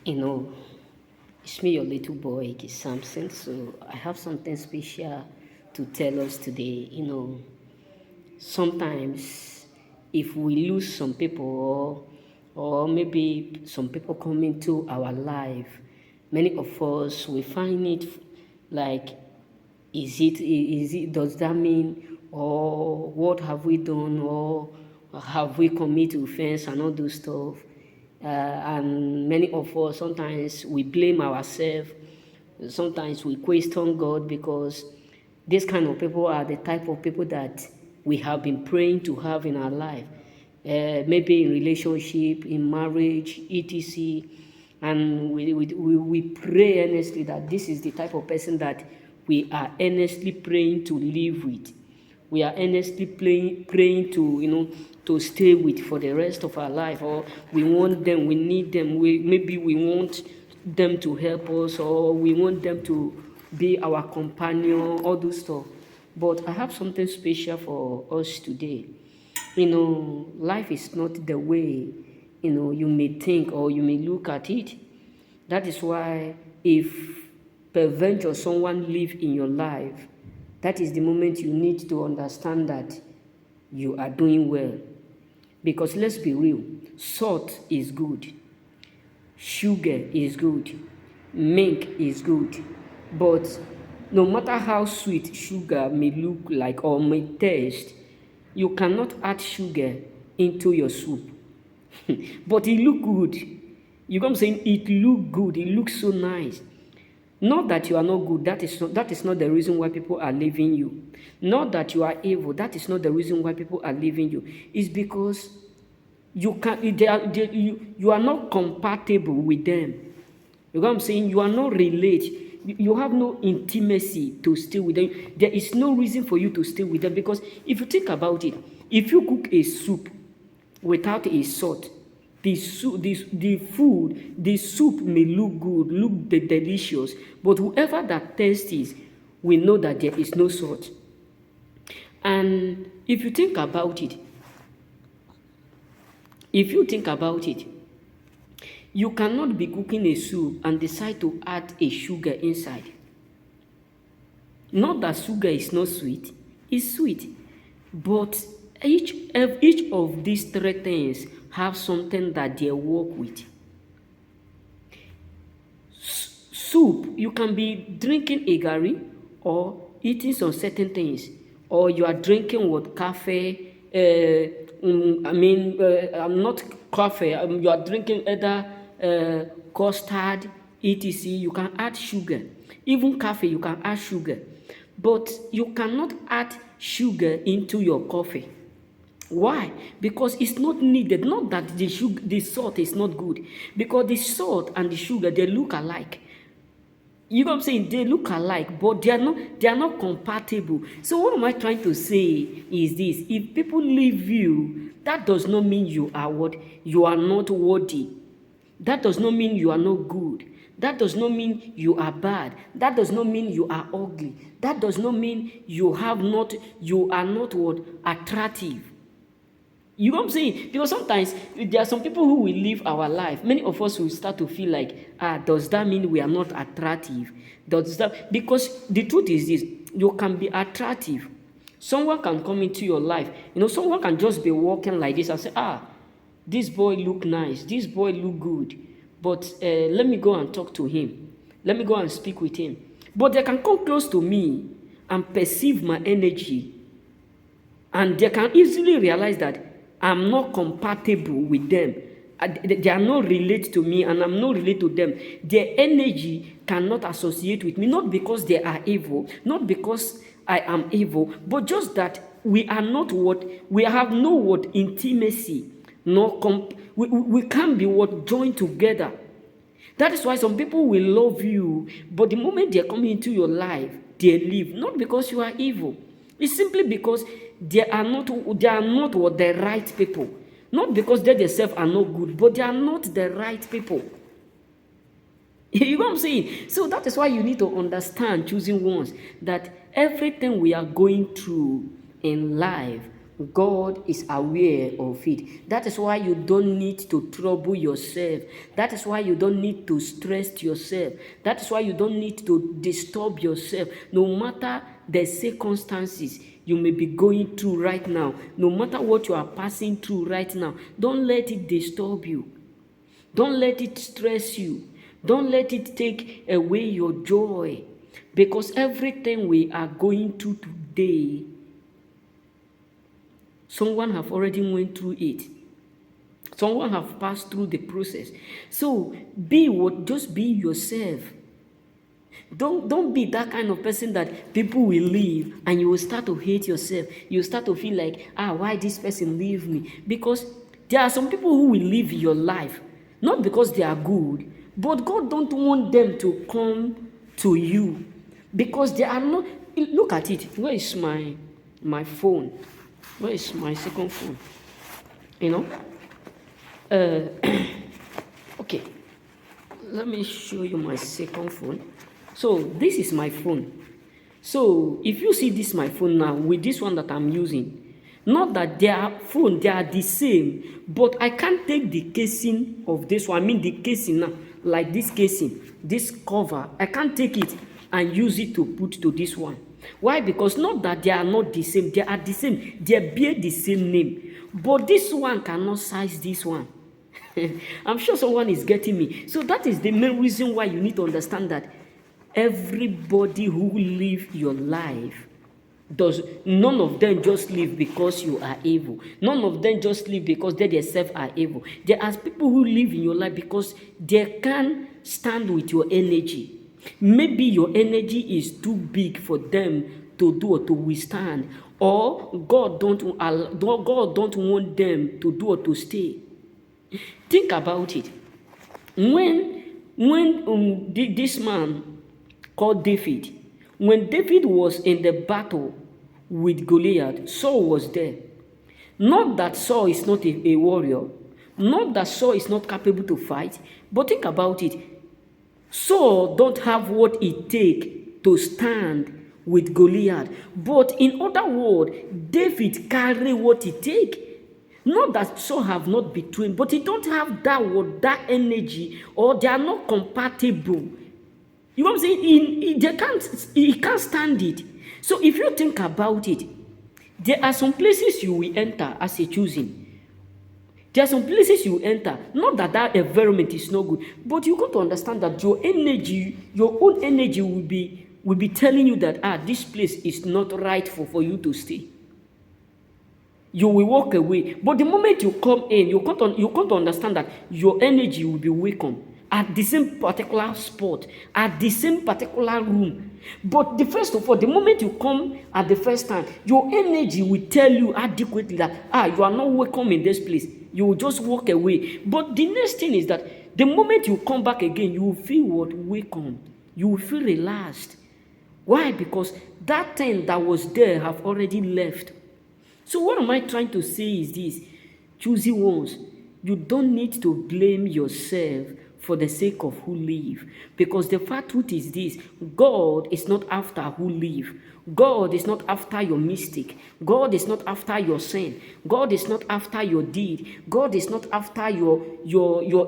You know, it's me, your little boy, Ike Samson. So I have something special to tell us today. Sometimes if we lose some people or maybe some people come into our life, many of us we find it like is it does that mean or what have we done or have we committed offense and all those stuff, and many of us sometimes we blame ourselves. Sometimes we question God because these kind of people are the type of people that we have been praying to have in our life, maybe in relationship, in marriage, etc. And we pray earnestly that this is the type of person that we are earnestly praying to live with. We are earnestly praying to, to stay with for the rest of our life, or we want them, we need them, maybe we want them to help us, or we want them to be our companion, all those stuff. But I have something special for us today. Life is not the way, you may think or you may look at it. That is why if peradventure someone live in your life, that is the moment you need to understand that you are doing well. Because let's be real, salt is good, sugar is good, milk is good, but no matter how sweet sugar may look like or may taste, you cannot add sugar into your soup. But it look good. You come saying it look good, it looks so nice. Not that you are not good, that is not the reason why people are leaving you. Not that you are evil, that is not the reason why people are leaving you. It's because you are not compatible with them. You know what I'm saying? You are not relate. You have no intimacy to stay with them. There is no reason for you to stay with them, because if you think about it, if you cook a soup without a salt, the soup may look good, look delicious, but whoever that tastes will know that there is no salt. And if you think about it, you cannot be cooking a soup and decide to add a sugar inside. Not that sugar is not sweet, it's sweet. But each of these three things have something that they work with. Soup, you can be drinking a gari or eating some certain things, or you are drinking what cafe. I'm not coffee. You are drinking either custard, etc. You can add sugar. Even coffee, you can add sugar, but you cannot add sugar into your coffee. Why? Because it's not needed. Not that the salt is not good, because the salt and the sugar, they look alike. You know what I'm saying? They look alike, but they are not compatible. So what am I trying to say is this: if people leave you, that does not mean you are what? You are not worthy. That does not mean you are not good. That does not mean you are bad. That does not mean you are ugly. That does not mean you are not what? Attractive. You know what I'm saying? Because sometimes there are some people who will live our life. Many of us will start to feel like, does that mean we are not attractive? Does that, because the truth is this: you can be attractive. Someone can come into your life. Someone can just be walking like this and say, this boy look nice, this boy look good, but let me go and talk to him. Let me go and speak with him. But they can come close to me and perceive my energy, and they can easily realize that I'm not compatible with them. They are not related to me, and I'm not related to them. Their energy cannot associate with me, not because they are evil, not because I am evil, but just that we are not what we have no what intimacy, we can't be what joined together. That is why some people will love you, but the moment they are coming into your life, they leave. Not because you are evil. It's simply because they are not what the right people. Not because they themselves are not good, but they are not the right people. You know what I'm saying? So that is why you need to understand, choosing ones, that everything we are going through in life, God is aware of it. That is why you don't need to trouble yourself. That is why you don't need to stress yourself. That is why you don't need to disturb yourself. No matter the circumstances you may be going through right now, no matter what you are passing through right now, don't let it disturb you. Don't let it stress you. Don't let it take away your joy. Because everything we are going through today, someone have already went through it. Someone have passed through the process. So just be yourself. Don't be that kind of person that people will leave and you will start to hate yourself. You will start to feel like, why this person leave me? Because there are some people who will leave your life, not because they are good, but God don't want them to come to you because they are not. Look at it. Where is my phone? Where is my second phone? Okay, let me show you my second phone. So this is my phone. So if you see this my phone now with this one that I'm using, not that they are the same, but I can't take the casing of this one. I mean the casing now, like this casing, this cover, I can't take it and use it to put to this one. Why? Because not that they are not the same, they are the same, they bear the same name, but this one cannot size this one. I'm sure someone is getting me. So that is the main reason why you need to understand that everybody who live your life none of them just live because you are evil. None of them just live because they themselves are evil. There are people who live in your life because they can stand with your energy. Maybe your energy is too big for them to do or to withstand, or God don't want them to do or to stay. Think about it. When this man called David, when David was in the battle with Goliath, Saul was there. Not that Saul is not a warrior, not that Saul is not capable to fight, but think about it. Saul don't have what it takes to stand with Goliath. But in other words, David carry what it takes. Not that Saul have not betrayed, but he don't have that energy, or they are not compatible. You know what I'm saying? He can't stand it. So if you think about it, there are some places you will enter as a choosing. There are some places you enter, not that environment is not good, but you got to understand that your own energy will be telling you that this place is not right for you to stay. You will walk away. But the moment you come in, you come to understand that your energy will be welcome at the same particular spot, at the same particular room. But first of all, the moment you come at the first time, your energy will tell you adequately that you are not welcome in this place. You will just walk away. But the next thing is that the moment you come back again, you will feel welcome. You will feel relaxed. Why? Because that thing that was there have already left. So what am I trying to say is this: choosy ones, you don't need to blame yourself for the sake of who live. Because the fact truth is this: God is not after who live. God is not after your mistake. God is not after your sin. God is not after your deed. God is not after your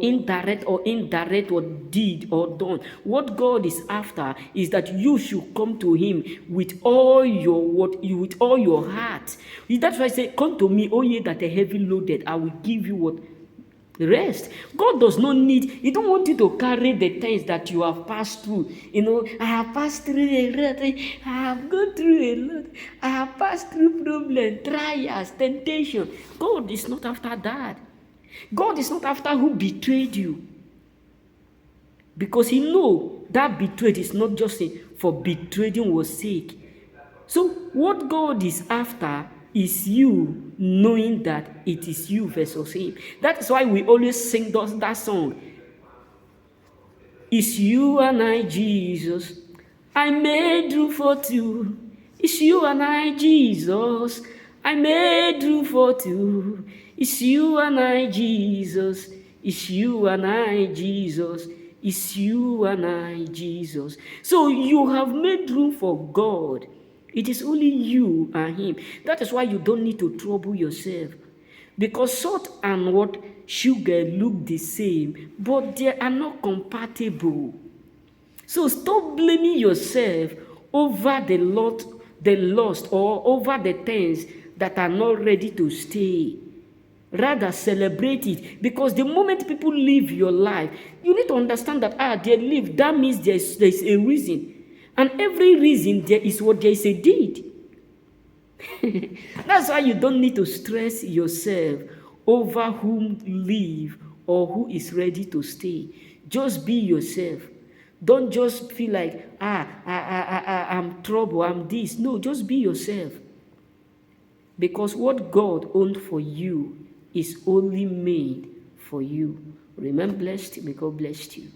indirect or deed or done. What God is after is that you should come to Him with all your heart. That's why I say, "Come to me, all ye that are heavy loaded, I will give you what." Rest. God does not need, He don't want you to carry the things that you have passed through. I have passed through a lot. I have gone through a lot. I have passed through problems, trials, temptation. God is not after that. God is not after who betrayed you. Because He knows that betrayed is not just for betraying was sake. So what God is after is you knowing that it is you versus Him. That is why we always sing that song. It's you and I, Jesus. I made room for two. It's you and I, Jesus. I made room for two. It's you and I, Jesus. It's you and I, Jesus. It's you and I, Jesus. So you have made room for God. It is only you and him. That is why you don't need to trouble yourself. Because salt and what sugar look the same, but they are not compatible. So stop blaming yourself over the lost, or over the things that are not ready to stay. Rather, celebrate it, because the moment people live your life, you need to understand that they live. That means there's a reason, and every reason there is a deed. That's why you don't need to stress yourself over whom live or who is ready to stay. Just be yourself. Don't just feel like, I'm trouble, I'm this. No, just be yourself. Because what God owned for you is only made for you. Remain blessed. May God bless you.